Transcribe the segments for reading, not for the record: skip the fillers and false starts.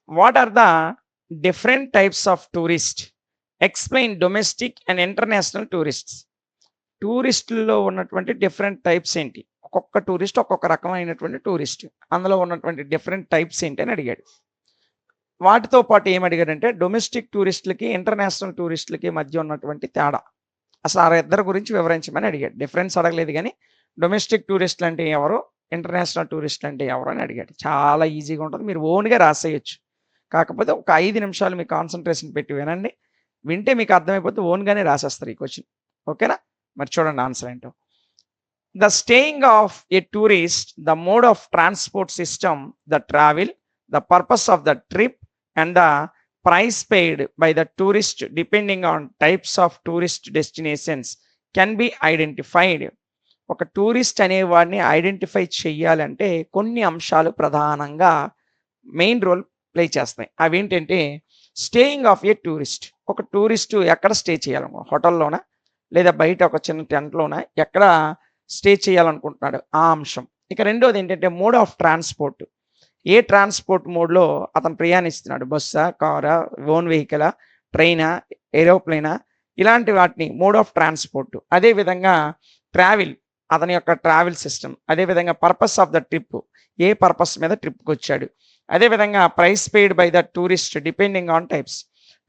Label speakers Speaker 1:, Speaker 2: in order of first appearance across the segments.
Speaker 1: What are the different types of tourist? Explain domestic and international tourists. టూరిస్టుల్లో ఉన్నటువంటి different types ఏంటి? ఒక్కొక్క tourist ఒక్కొక్క రకమైనటువంటి టూరిస్ట్. అందులో ఉన్నటువంటి డిఫరెంట్ టైప్స్ ఏంటి అని అడిగాడు. వాటితో పాటు ఏమడిగాడంటే డొమెస్టిక్ టూరిస్టులకి, ఇంటర్నేషనల్ టూరిస్టులకి మధ్య ఉన్నటువంటి తేడా. అసలు ఆ ఇద్దరి గురించి వివరించమని అడిగాడు. డిఫరెన్స్ అడగలేదు గానీ, డొమెస్టిక్ టూరిస్టులు అంటే ఎవరు? ఇంటర్నేషనల్ టూరిస్టులు అంటే ఎవరు? అని అడిగాడు. చాలా ఈజీగా ఉంటది. మీరు ఓన్‌గా రాసేయొచ్చు. కాకపోతే ఒక 5 నిమిషాలు మీ కాన్సంట్రేషన్ పెట్టి వినండి. వింటే మీకు అర్థమైపోతే ఓన్‌గానే రాసేస్తారు ఈ క్వెషన్. ఓకేనా? మరి చూడండి ఆన్సర్ ఏంటో. The staying of a tourist, the mode of transport system, the travel, the purpose of the trip, and the price paid by the tourist depending on types of tourist destinations can be identified. ఒక tourist అనేవాడిని identify చెయ్యాలంటే కొన్ని అంశాలు ప్రధానంగా main role play చేస్తాయి. అవేంటంటే staying of A tourist. ఒక tourist ఎక్కడ స్టే చేయాలి? హోటల్‌లోనా? లేదా బయట ఒక చిన్న టెంట్‌లోనా? ఎక్కడ స్టే చేయాలనుకుంటున్నాడు? ఆ అంశం. ఇక రెండోది ఏంటంటే mode of transport. A transport మోడ్‌లో అతను ప్రయాణిస్తున్నాడు? బస్సా? కారా? ఓన్ వెహికలా? ట్రైనా? ఏరోప్లేనా? ఇలాంటి వాటిని మోడ్ ఆఫ్ ట్రాన్స్‌పోర్ట్. అదేవిధంగా ట్రావెల్, అతని యొక్క ట్రావెల్ సిస్టమ్. అదేవిధంగా purpose of the trip, A purpose మీద ట్రిప్‌కొచ్చాడు. అదేవిధంగా price paid by the tourist depending on types.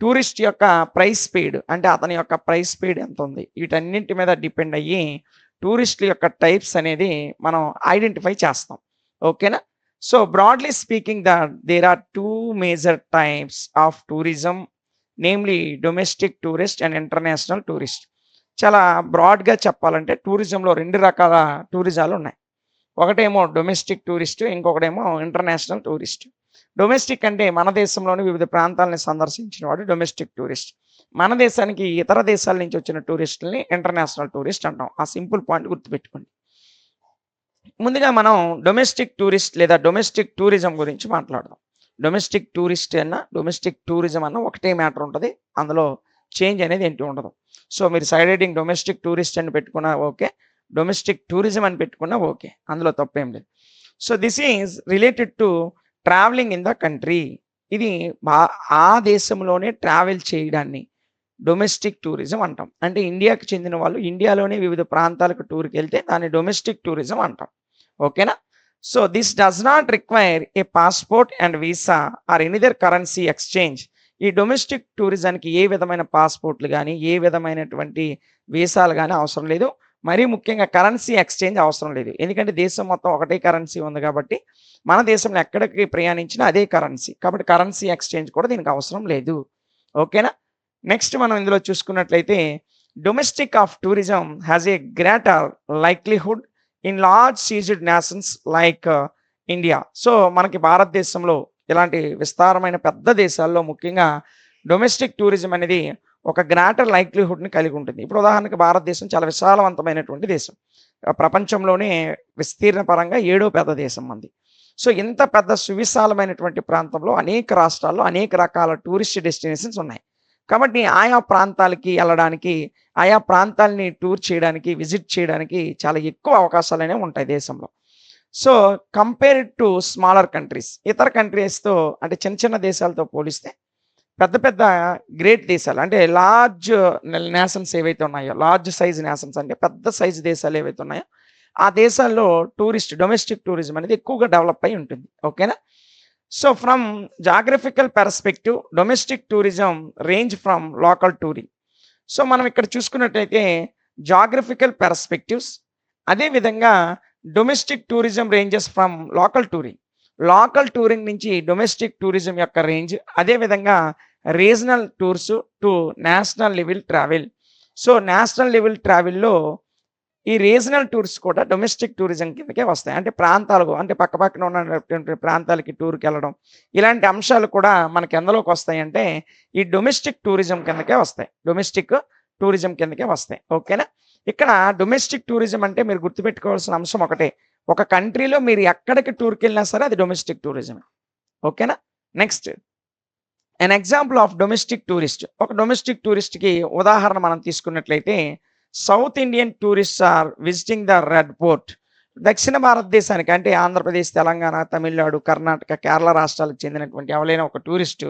Speaker 1: Tourist యొక్క ప్రైస్ పెయిడ్ అంటే అతని యొక్క ప్రైస్ పెయిడ్ ఎంత ఉంది? వీటన్నింటి మీద డిపెండ్ అయ్యి టూరిస్టుల యొక్క టైప్స్ అనేది మనం ఐడెంటిఫై చేస్తాం. ఓకేనా? So broadly speaking there are 2 major types of tourism, namely domestic tourist and international tourist. చాలా బ్రాడ్‌గా చెప్పాలంటే టూరిజంలో 2 రకాల టూరిజాలు ఉన్నాయి. ఒకటేమో డొమెస్టిక్ టూరిస్ట్, ఇంకొకటేమో ఇంటర్నేషనల్ టూరిస్ట్. డొమెస్టిక్ అంటే మన దేశంలోని వివిధ ప్రాంతాలను సందర్శించిన వాడు డొమెస్టిక్ టూరిస్ట్. మన దేశానికి ఇతర దేశాల నుంచి వచ్చిన టూరిస్టులని ఇంటర్నేషనల్ టూరిస్ట్ అంటాం. ఆ సింపుల్ పాయింట్ గుర్తుపెట్టుకోండి. ముందుగా మనం డొమెస్టిక్ టూరిస్ట్ లేదా డొమెస్టిక్ టూరిజం గురించి మాట్లాడదాం. డొమెస్టిక్ టూరిస్ట్ అన్నా, డొమెస్టిక్ టూరిజం అన్నా ఒకటే మ్యాటర్ ఉంటది. అందులో చేంజ్ అనేది ఏంటి ఉండదు. సో మీరు సైడ్ హెడ్డింగ్ డొమెస్టిక్ టూరిస్ట్ అని పెట్టుకున్నా ఓకే. డొమెస్టిక్ టూరిజం అని పెట్టుకున్నా ఓకే. అందులో తప్పేం లేదు. So this is related to travelling in the country. ఇది ఆ దేశంలోనే ట్రావెల్ చేయడాన్ని డొమెస్టిక్ టూరిజం అంటాం. అంటే ఇండియాకి చెందిన వాళ్ళు ఇండియాలోనే వివిధ ప్రాంతాలకు టూర్‌కెళ్తే దాన్ని డొమెస్టిక్ టూరిజం అంటాం. ఓకేనా? So this does not require a passport and visa or any other currency exchange. ఈ డొమెస్టిక్ టూరిజానికి ఏ విధమైన పాస్‌పోర్ట్‌లు గాని, ఏ విధమైనటువంటి వీసాలు గాని అవసరం లేదు. మరీ ముఖ్యంగా కరెన్సీ ఎక్స్‌చేంజ్ అవసరం లేదు. ఎందుకంటే దేశం మొత్తం ఒకటే కరెన్సీ ఉంది కాబట్టి, మన దేశంలో ఎక్కడికి ప్రయాణించినా అదే కరెన్సీ. కాబట్టి కరెన్సీ ఎక్స్‌చేంజ్ కూడా దీనికి అవసరం లేదు. ఓకేనా? నెక్స్ట్ మనం ఇందులో చూసుకున్నట్లయితే domestic of tourism has a greater likelihood in large seized nations like India. So మనకి భారతదేశంలో ఇలాంటి విస్తారమైన పెద్ద దేశాల్లో ముఖ్యంగా డొమెస్టిక్ టూరిజం అనేది ఒక గ్రేటర్ లైక్లీహుడ్‌ని కలిగి ఉంటుంది. ఇప్పుడు ఉదాహరణకి భారతదేశం చాలా విశాలవంతమైనటువంటి దేశం. ప్రపంచంలోనే విస్తీర్ణ పరంగా 7వ పెద్ద దేశం మనది. సో ఇంత పెద్ద సువిశాలమైనటువంటి ప్రాంతంలో అనేక రాష్ట్రాల్లో అనేక రకాల టూరిస్ట్ డెస్టినేషన్స్ ఉన్నాయి. కాబట్టి ఆయా ప్రాంతాలకి ఎళ్ళడానికి, ఆయా ప్రాంతాల్ని టూర్ చేయడానికి, విజిట్ చేయడానికి చాలా ఎక్కువ అవకాశాలనేవి ఉంటాయి దేశంలో. So compared to smaller countries, ఇతర కంట్రీస్‌తో అంటే చిన్న చిన్న దేశాలతో పోలిస్తే పెద్ద పెద్ద గ్రేట్ దేశాలు అంటే లార్జ్ నేషన్స్ ఏవైతే ఉన్నాయో, లార్జ్ సైజ్ నేషన్స్ అంటే పెద్ద సైజ్ దేశాలు ఏవైతే ఉన్నాయో, ఆ దేశాల్లో డొమెస్టిక్ టూరిజం అనేది ఎక్కువగా డెవలప్ అయ్యి ఉంటుంది. ఓకేనా? So from geographical perspective domestic tourism range from local touring. So మనం ఇక్కడ చూసుకున్నట్టయితే జాగ్రఫికల్ పర్స్పెక్టివ్స్, అదేవిధంగా domestic tourism ranges from local touring. Local touring నుంచి డొమెస్టిక్ టూరిజం యొక్క రేంజ్, అదేవిధంగా regional tours to national level travel. So national level ట్రావెల్‌లో ఈ regional tours కూడా డొమెస్టిక్ టూరిజం కిందకే వస్తాయి. అంటే ప్రాంతాలకు అంటే పక్కపక్కన ఉన్నటువంటి ప్రాంతాలకి టూర్‌కెళ్ళడం. ఇలాంటి అంశాలు కూడా మనకి ఎందులోకి వస్తాయంటే ఈ డొమెస్టిక్ టూరిజం కిందకే వస్తాయి. డొమెస్టిక్ టూరిజం కిందకే వస్తాయి. ఓకేనా? ఇక్కడ డొమెస్టిక్ టూరిజం అంటే మీరు గుర్తుపెట్టుకోవాల్సిన అంశం ఒకటే. ఒక కంట్రీలో మీరు ఎక్కడికి టూర్‌కెళ్ళినా సరే అది డొమెస్టిక్ టూరిజమే. ఓకేనా? Next an example of domestic tourist. ఒక డొమెస్టిక్ టూరిస్ట్‌కి ఉదాహరణ మనం తీసుకున్నట్లయితే South Indian tourists are visiting the Red Fort. దక్షిణ భారతదేశానికి అంటే ఆంధ్రప్రదేశ్, తెలంగాణ, తమిళనాడు, కర్ణాటక, కేరళ రాష్ట్రాలకు చెందినటువంటి ఎవరైనా ఒక టూరిస్టు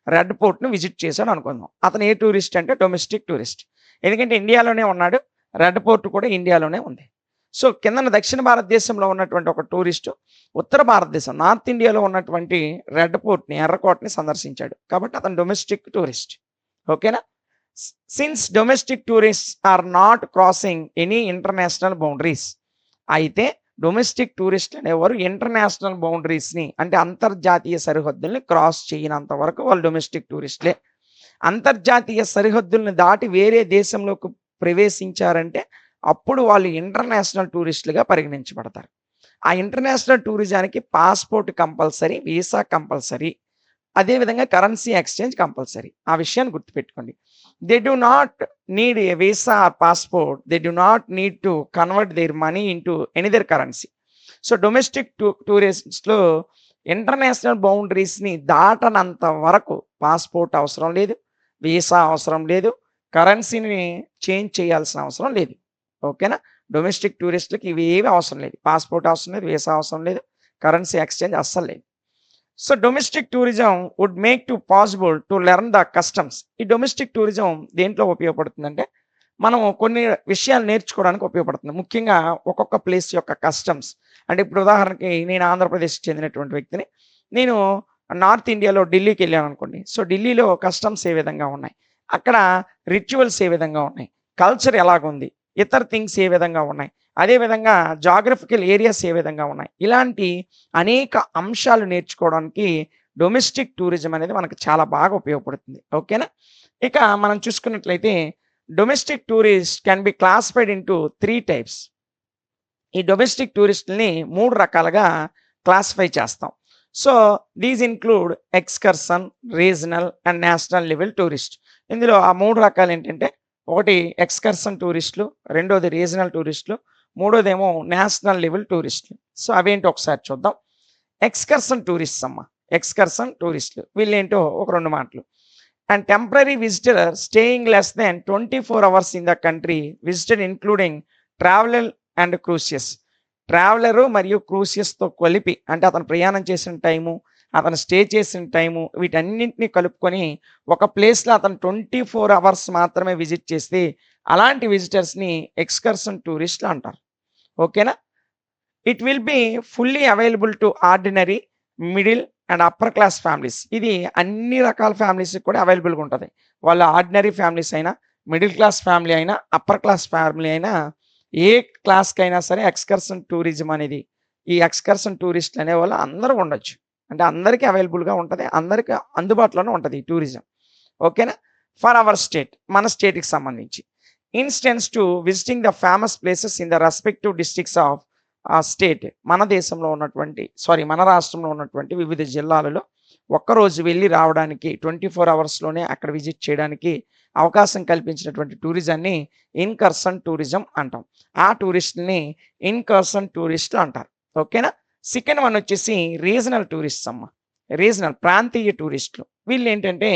Speaker 1: రెడ్ ఫోర్ట్‌ని విజిట్ చేశాడు అనుకుందాం. అతను ఏ టూరిస్ట్ అంటే డొమెస్టిక్ టూరిస్ట్. ఎందుకంటే ఇండియాలోనే ఉన్నాడు. రెడ్ ఫోర్ట్ కూడా ఇండియాలోనే ఉంది. సో, కిందన దక్షిణ భారతదేశంలో ఉన్నటువంటి ఒక టూరిస్టు ఉత్తర భారతదేశం నార్త్ ఇండియాలో ఉన్నటువంటి రెడ్ ఫోర్ట్‌ని, ఎర్రకోటని సందర్శించాడు. కాబట్టి అతను డొమెస్టిక్ టూరిస్ట్. ఓకేనా? Since domestic tourists are not crossing any international boundaries. అయితే డొమెస్టిక్ టూరిస్టులు అనేవారు ఇంటర్నేషనల్ బౌండరీస్‌ని అంటే అంతర్జాతీయ సరిహద్దుల్ని క్రాస్ చేయనంత వరకు వాళ్ళు డొమెస్టిక్ టూరిస్టులే. అంతర్జాతీయ సరిహద్దుల్ని దాటి వేరే దేశంలోకి ప్రవేశించారంటే అప్పుడు వాళ్ళు ఇంటర్నేషనల్ టూరిస్టులుగా పరిగణించబడతారు. ఆ ఇంటర్నేషనల్ టూరిజానికి పాస్‌పోర్ట్ కంపల్సరీ, వీసా కంపల్సరీ. అదేవిధంగా కరెన్సీ ఎక్స్‌చేంజ్ కంపల్సరీ. ఆ విషయాన్ని గుర్తుపెట్టుకోండి. They do not need a visa or passport. They do not need to convert their money into any other currency. So, domestic టూరిస్ట్స్‌లో ఇంటర్నేషనల్ బౌండరీస్‌ని దాటనంత వరకు పాస్‌పోర్ట్ అవసరం లేదు. వీసా అవసరం లేదు. కరెన్సీని చేంజ్ చేయాల్సిన అవసరం లేదు. ఓకేనా? డొమెస్టిక్ టూరిస్ట్‌లకి ఇవేవి అవసరం లేదు. పాస్‌పోర్ట్ అవసరం లేదు. వీసా అవసరం లేదు. కరెన్సీ ఎక్స్‌చేంజ్ అస్సలు లేదు. So, domestic tourism would make to possible to learn the customs. ఈ డొమెస్టిక్ టూరిజం దేంట్లో ఉపయోగపడుతుందంటే, మనం కొన్ని విషయాలు నేర్చుకోవడానికి ఉపయోగపడుతుంది. ముఖ్యంగా ఒక్కొక్క ప్లేస్ యొక్క కస్టమ్స్. అంటే ఇప్పుడు ఉదాహరణకి నేను ఆంధ్రప్రదేశ్‌కి చెందినటువంటి వ్యక్తిని. నేను నార్త్ ఇండియాలో ఢిల్లీకెళ్ళాననుకోండి. సో, ఢిల్లీలో కస్టమ్స్ ఏ విధంగా ఉన్నాయి? అక్కడ రిచువల్స్ ఏ విధంగా ఉన్నాయి? కల్చర్ ఎలాగుంది? ఇతర థింగ్స్ ఏ విధంగా ఉన్నాయి? అదేవిధంగా జాగ్రఫికల్ ఏరియాస్ ఏ విధంగా ఉన్నాయి? ఇలాంటి అనేక అంశాలు నేర్చుకోవడానికి డొమెస్టిక్ టూరిజం అనేది మనకు చాలా బాగా ఉపయోగపడుతుంది. ఓకేనా? ఇక మనం చూసుకున్నట్లయితే domestic tourist can be classified into 3 types. ఈ డొమెస్టిక్ టూరిస్ట్‌లని 3 రకాలుగా క్లాసిఫై చేస్తాం. So, these include excursion, regional and national level tourist. ఇందులో ఆ 3 రకాలేంటంటే, ఒకటి ఎక్స్‌కర్షన్ టూరిస్టులు, రెండోది రీజనల్ టూరిస్టులు, మూడోదేమో నేషనల్ లెవెల్ టూరిస్టులు. సో, అవేంటో ఒకసారి చూద్దాం. ఎక్స్‌కర్షన్ టూరిస్ట్స్ అమ్మ. ఎక్స్‌కర్షన్ టూరిస్టులు. వీళ్ళేంటో ఒక 2 మాటలు. And temporary visitor staying less than 24 hours in the country visited including traveller and cruises. Traveller మరియు క్రూసియస్‌తో కలిపి అంటే అతను ప్రయాణం చేసిన టైము, అతను స్టే చేసిన టైము వీటన్నింటిని కలుపుకొని ఒక ప్లేస్‌లో అతను 24 అవర్స్ మాత్రమే విజిట్ చేస్తే అలాంటి విజిటర్స్‌ని ఎక్స్‌కర్షన్ టూరిస్టులు అంటారు. ఓకేనా? It will be fully available to ordinary, middle and upper class families. ఇది అన్ని రకాల ఫ్యామిలీస్‌కి కూడా అవైలబుల్‌గా ఉంటది. వాళ్ళ ఆర్డినరీ ఫ్యామిలీస్ అయినా, మిడిల్ క్లాస్ ఫ్యామిలీ అయినా, అప్పర్ క్లాస్ ఫ్యామిలీ అయినా ఏ క్లాస్‌కైనా సరే ఎక్స్‌కర్షన్ టూరిజం అనేది ఈ ఎక్స్‌కర్షన్ టూరిస్టులు అనేవాళ్ళు అందరూ ఉండొచ్చు. అంటే అందరికీ అవైలబుల్‌గా ఉంటది. అందరికి అందుబాటులోనే ఉంటది ఈ టూరిజం. ఓకేనా? ఫర్ అవర్ స్టేట్ మన స్టేట్‌కి సంబంధించి. Instance to visiting the famous places in the respective districts of state. మన దేశంలో ఉన్నటువంటి మన రాష్ట్రంలో ఉన్నటువంటి వివిధ జిల్లాలలో ఒక్కరోజు వెళ్లి రావడానికి 24 అవర్స్‌లోనే అక్కడ విజిట్ చేయడానికి అవకాశం కల్పించినటువంటి టూరిజాన్ని ఇన్‌కర్షన్ టూరిజం అంటాం. ఆ టూరిస్ట్‌ని ఇన్‌కర్షన్ టూరిస్టులు అంటారు. ఓకేనా? సెకండ్ వన్ వచ్చేసి రీజనల్ టూరిస్ట్స్ అమ్మ. రీజనల్ ప్రాంతీయ టూరిస్టులు. వీళ్ళేంటంటే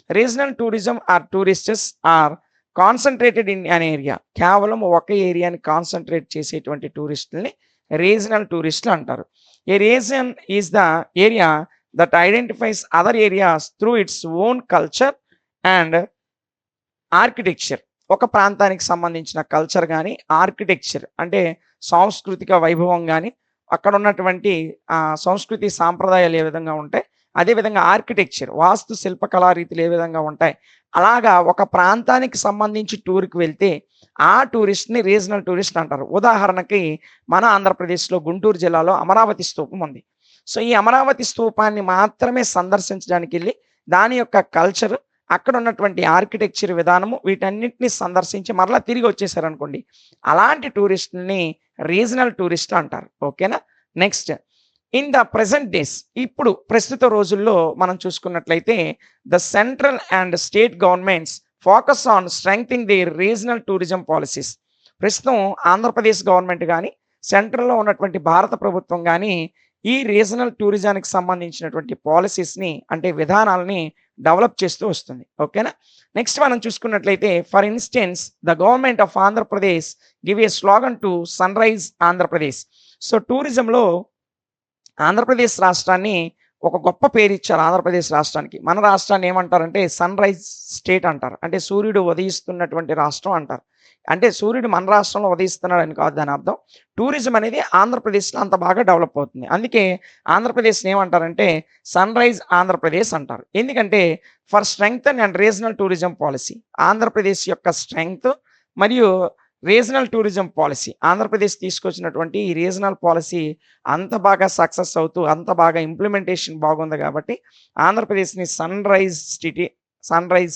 Speaker 1: regional tourism or tourists are concentrated in an area. కేవలం ఒక ఏరియాని కాన్సంట్రేట్ చేసేటువంటి టూరిస్టులని రీజనల్ టూరిస్టులు అంటారు. A region is the area that identifies other areas through its own culture and architecture. ఒక ప్రాంతానికి సంబంధించిన కల్చర్ గాని, ఆర్కిటెక్చర్ అంటే సాంస్కృతిక వైభవం గాని, అక్కడ ఉన్నటువంటి సంస్కృతి సాంప్రదాయాలు ఏ విధంగా ఉంటాయి, అదేవిధంగా ఆర్కిటెక్చర్ వాస్తు శిల్పకళా రీతులు ఏ విధంగా ఉంటాయి. అలాగా ఒక ప్రాంతానికి సంబంధించి టూర్‌కి వెళ్తే ఆ టూరిస్ట్‌ని రీజనల్ టూరిస్ట్ అంటారు. ఉదాహరణకి మన ఆంధ్రప్రదేశ్‌లో గుంటూరు జిల్లాలో అమరావతి స్తూపం ఉంది. సో, ఈ అమరావతి స్తూపాన్ని మాత్రమే సందర్శించడానికెళ్ళి దాని యొక్క కల్చర్, అక్కడ ఉన్నటువంటి ఆర్కిటెక్చర్ విధానము వీటన్నిటిని సందర్శించి మరలా తిరిగి వచ్చేసారనుకోండి. అలాంటి టూరిస్టులని రీజనల్ టూరిస్టులు అంటారు. ఓకేనా? Next in the present days ఇప్పుడు ప్రస్తుత రోజుల్లో మనం చూసుకున్నట్లయితే the central and state governments focus on strengthening their regional tourism policies. ప్రస్తుతం ఆంధ్రప్రదేశ్ గవర్నమెంట్ గాని, సెంట్రల్‌లో ఉన్నటువంటి భారత ప్రభుత్వం గాని ఈ రీజనల్ టూరిజానికి సంబంధించినటువంటి పాలిసీస్‌ని అంటే విధానాల్ని డెవలప్ చేస్తూ వస్తుంది. ఓకేనా? నెక్స్ట్ మనం చూసుకున్నట్లయితే for instance the government of Andhra Pradesh give a slogan to sunrise Andhra Pradesh. So టూరిజంలో ఆంధ్రప్రదేశ్ రాష్ట్రాన్ని ఒక గొప్ప పేరిచ్చారు ఆంధ్రప్రదేశ్ రాష్ట్రానికి. మన రాష్ట్రాన్ని ఏమంటారంటే సన్‌రైజ్ స్టేట్ అంటారు. అంటే సూర్యుడు ఉదయిస్తున్నటువంటి రాష్ట్రం అంటారు. అంటే సూర్యుడు మన రాష్ట్రంలో ఉదయిస్తున్నాడని కాదు దాని అర్థం. టూరిజం అనేది ఆంధ్రప్రదేశ్‌లో అంత బాగా డెవలప్ అవుతుంది. అందుకే ఆంధ్రప్రదేశ్‌ని ఏమంటారంటే సన్‌రైజ్ ఆంధ్రప్రదేశ్ అంటారు. ఎందుకంటే for strengthen and regional tourism policy. Andhra Pradesh యొక్క స్ట్రెంగ్త్ మరియు రీజనల్ టూరిజం పాలిసీ. ఆంధ్రప్రదేశ్ తీసుకొచ్చినటువంటి ఈ రీజనల్ పాలిసీ అంత బాగా సక్సెస్ అవుతూ, అంత బాగా ఇంప్లిమెంటేషన్ బాగుంది కాబట్టి ఆంధ్రప్రదేశ్‌ని సన్‌రైజ్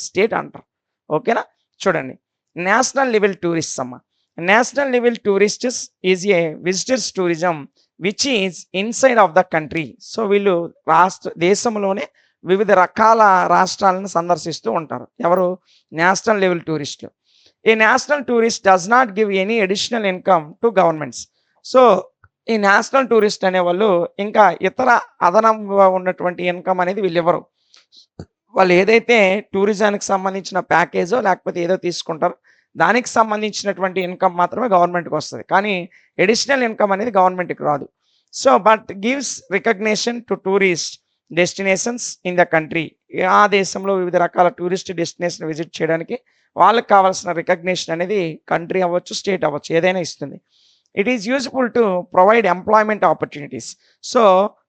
Speaker 1: స్టేట్ అంటారు. ఓకేనా? చూడండి. నేషనల్ లెవెల్ టూరిస్ట్స్ అమ్మ. National level tourists is a visitors tourism which is inside of the country. So వీళ్ళు దేశంలోనే వివిధ రకాల రాష్ట్రాలను సందర్శిస్తూ ఉంటారు. ఎవరు? నేషనల్ లెవెల్ టూరిస్టులు. A national tourist does not give any additional income to governments. So ఈ నేషనల్ టూరిస్ట్ అనేవాళ్ళు ఇంకా ఇతర అదనంగా ఉన్నటువంటి ఇన్‌కమ్ అనేది వీళ్ళివ్వరు. వాళ్ళు ఏదైతే టూరిజానికి సంబంధించిన ప్యాకేజో లేకపోతే ఏదో తీసుకుంటారో దానికి సంబంధించినటువంటి ఇన్‌కమ్ మాత్రమే గవర్నమెంట్‌కొస్తది. కానీ అడిషనల్ ఇన్‌కమ్ అనేది గవర్నమెంట్‌కి రాదు. So but gives recognition to tourist destinations in the country. ఆ దేశంలో వివిధ రకాల టూరిస్ట్ డెస్టినేషన్ విజిట్ చేయడానికి వాళ్ళకి కావాల్సిన రికగ్నిషన్ అనేది కంట్రీ అవ్వచ్చు, స్టేట్ అవ్వచ్చు ఏదైనా ఇస్తుంది. It is useful to provide employment opportunities. So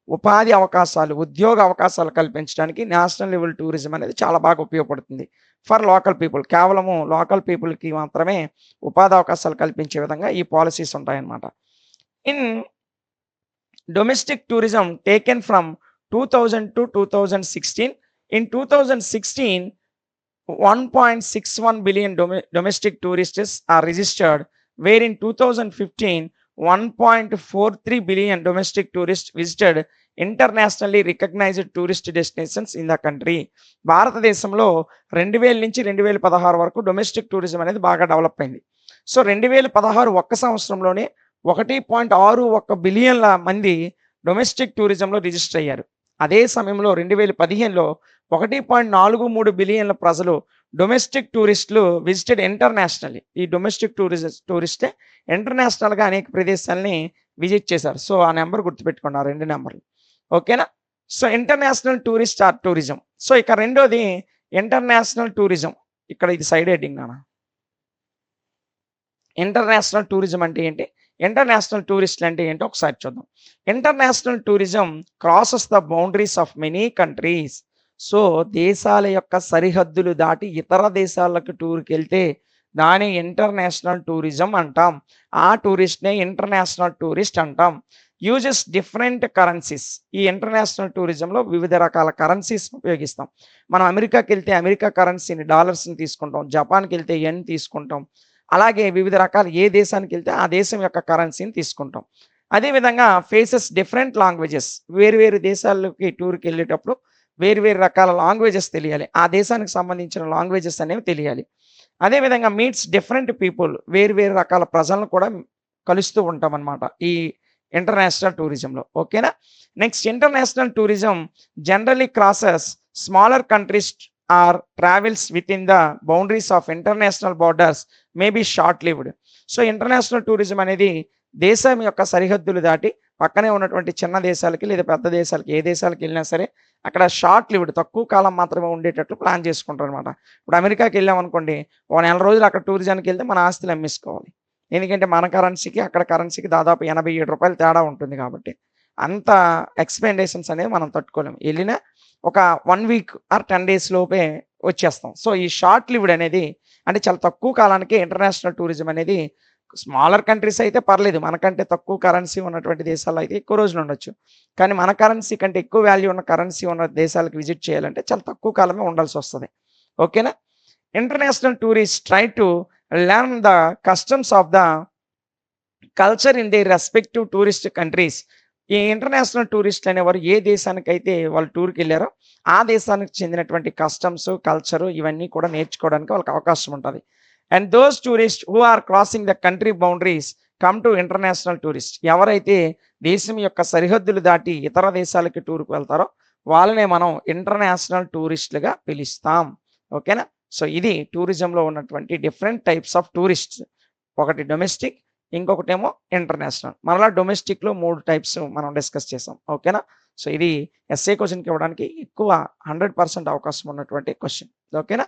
Speaker 1: ఉపాధి అవకాశాలు, ఉద్యోగ అవకాశాలు కల్పించడానికి నేషనల్ లెవెల్ టూరిజం అనేది చాలా బాగా ఉపయోగపడుతుంది. For local people. కేవలము లోకల్ పీపుల్‌కి మాత్రమే ఉపాధి అవకాశాలు కల్పించే విధంగా ఈ పాలిసీస్ ఉంటాయన్నమాట. In domestic tourism taken from 2000 to 2016. In 2016, 1.61 billion domestic tourists are registered, where in 2015, 1.43 billion domestic tourists visited internationally recognised tourist destinations in the country. భారతదేశంలో 2000 నుంచి 2016 వరకు డొమెస్టిక్ టూరిజం అనేది బాగా డెవలప్ అయింది. సో 2016 ఒక్క సంవత్సరంలోనే 1.61 బిలియన్ల మంది డొమెస్టిక్ టూరిజంలో రిజిస్టర్ అయ్యారు. అదే సమయంలో 2015లో 1.43 బిలియన్ల ప్రజలు డొమెస్టిక్ టూరిస్టులు విజిటెడ్ ఇంటర్నేషనల్లీ. ఈ డొమెస్టిక్ టూరిస్టే ఇంటర్నేషనల్‌గా అనేక ప్రదేశాలని విజిట్ చేశారు. సో ఆ నెంబర్ గుర్తుపెట్టుకోండి, ఆ 2 నెంబర్లు. ఓకేనా? So international tourist or tourism. So ఇక రెండోది ఇంటర్నేషనల్ టూరిజం. ఇక్కడ ఇది సైడ్ హెడ్డింగ్ నాన్న. ఇంటర్నేషనల్ టూరిజం అంటే ఏంటి? ఇంటర్నేషనల్ టూరిస్టులు అంటే ఏంటో ఒకసారి చూద్దాం. International tourism crosses the boundaries of many countries. So దేశాల యొక్క సరిహద్దులు దాటి ఇతర దేశాలకు టూర్‌కెళ్తే దాన్ని ఇంటర్నేషనల్ టూరిజం అంటాం. ఆ టూరిస్ట్‌నే ఇంటర్నేషనల్ టూరిస్ట్ అంటాం. Uses different currencies. ఈ ఇంటర్నేషనల్ టూరిజంలో వివిధ రకాల కరెన్సీస్‌ని ఉపయోగిస్తాం. మనం అమెరికాకెళ్తే అమెరికా కరెన్సీని డాలర్స్‌ని తీసుకుంటాం. జపాన్‌కెళ్తే యెన్ తీసుకుంటాం. అలాగే వివిధ రకాల ఏ దేశానికెళ్తే ఆ దేశం యొక్క కరెన్సీని తీసుకుంటాం. అదేవిధంగా ఫేసెస్ డిఫరెంట్ లాంగ్వేజెస్. వేరు దేశాలకి టూర్‌కెళ్ళేటప్పుడు వేరు రకాల లాంగ్వేజెస్ తెలియాలి. ఆ దేశానికి సంబంధించిన లాంగ్వేజెస్ అనేవి తెలియాలి. అదేవిధంగా మీట్స్ డిఫరెంట్ పీపుల్. వేరు రకాల ప్రజలను కూడా కలుస్తూ ఉంటామన్నమాట ఈ ఇంటర్నేషనల్ టూరిజంలో. ఓకేనా? Next international tourism generally crosses smaller countries or travels within the boundaries of international borders may be short lived. So international tourism అనేది దేశం యొక్క సరిహద్దులు దాటి పక్కనే ఉన్నటువంటి చిన్న దేశాలకి లేదా పెద్ద దేశాలకి ఏ దేశాలకు వెళ్ళినా సరే అక్కడ షార్ట్ లివ్డ్ తక్కువ కాలం మాత్రమే ఉండేటట్లు ప్లాన్ చేసుకుంటారు అనమాట. ఇప్పుడు అమెరికాకి వెళ్ళాం అనుకోండి, ఓ నెల రోజులు అక్కడ టూరిజానికి వెళ్తే మన ఆస్తులు అమ్మేసుకోవాలి. ఎందుకంటే మన కరెన్సీకి అక్కడ కరెన్సీకి దాదాపు రూ. 87 తేడా ఉంటుంది కాబట్టి అంత ఎక్స్‌పెండిచర్స్ అనేవి మనం తట్టుకోలేము. వెళ్ళినా ఒక 1 వీక్ ఆర్ 10 డేస్ లోపే వచ్చేస్తాం. సో ఈ షార్ట్ లివ్డ్ అనేది అంటే చాలా తక్కువ కాలానికి ఇంటర్నేషనల్ టూరిజం అనేది స్మాలర్ కంట్రీస్ అయితే పర్లేదు. మనకంటే తక్కువ కరెన్సీ ఉన్నటువంటి దేశాల్లో అయితే ఎక్కువ రోజులు ఉండొచ్చు. కానీ మన కరెన్సీ కంటే ఎక్కువ వాల్యూ ఉన్న కరెన్సీ ఉన్న దేశాలకు విజిట్ చేయాలంటే చాలా తక్కువ కాలమే ఉండాల్సొస్తది. ఓకేనా? International tourist try to learn the customs of the culture in their respective tourist countries. ఈ ఇంటర్నేషనల్ టూరిస్టులు అనేవారు ఏ దేశానికైతే వాళ్ళు టూర్‌కెళ్లారో ఆ దేశానికి చెందినటువంటి కస్టమ్స్, కల్చరు ఇవన్నీ కూడా నేర్చుకోవడానికి వాళ్ళకి అవకాశం ఉంటది. And those tourist who are crossing the country boundaries come to international tourist. ఎవరైతే దేశం యొక్క సరిహద్దులు దాటి ఇతర దేశాలకి టూర్‌కి వెళ్తారో వాళ్ళనే మనం ఇంటర్నేషనల్ టూరిస్టులుగా పిలుస్తాం. ఓకేనా? సో ఇది టూరిజంలో ఉన్నటువంటి డిఫరెంట్ టైప్స్ ఆఫ్ టూరిస్ట్స్. ఒకటి డొమెస్టిక్, ఇంకొకటేమో ఇంటర్నేషనల్. మరలా డొమెస్టిక్‌లో 3 టైప్స్ మనం డిస్కస్ చేసాం. ఓకేనా? సో, ఇది ఎస్ఏ క్వెషన్‌కి ఇవ్వడానికి ఎక్కువ 100% అవకాశం ఉన్నటువంటి క్వెషన్. ఓకేనా?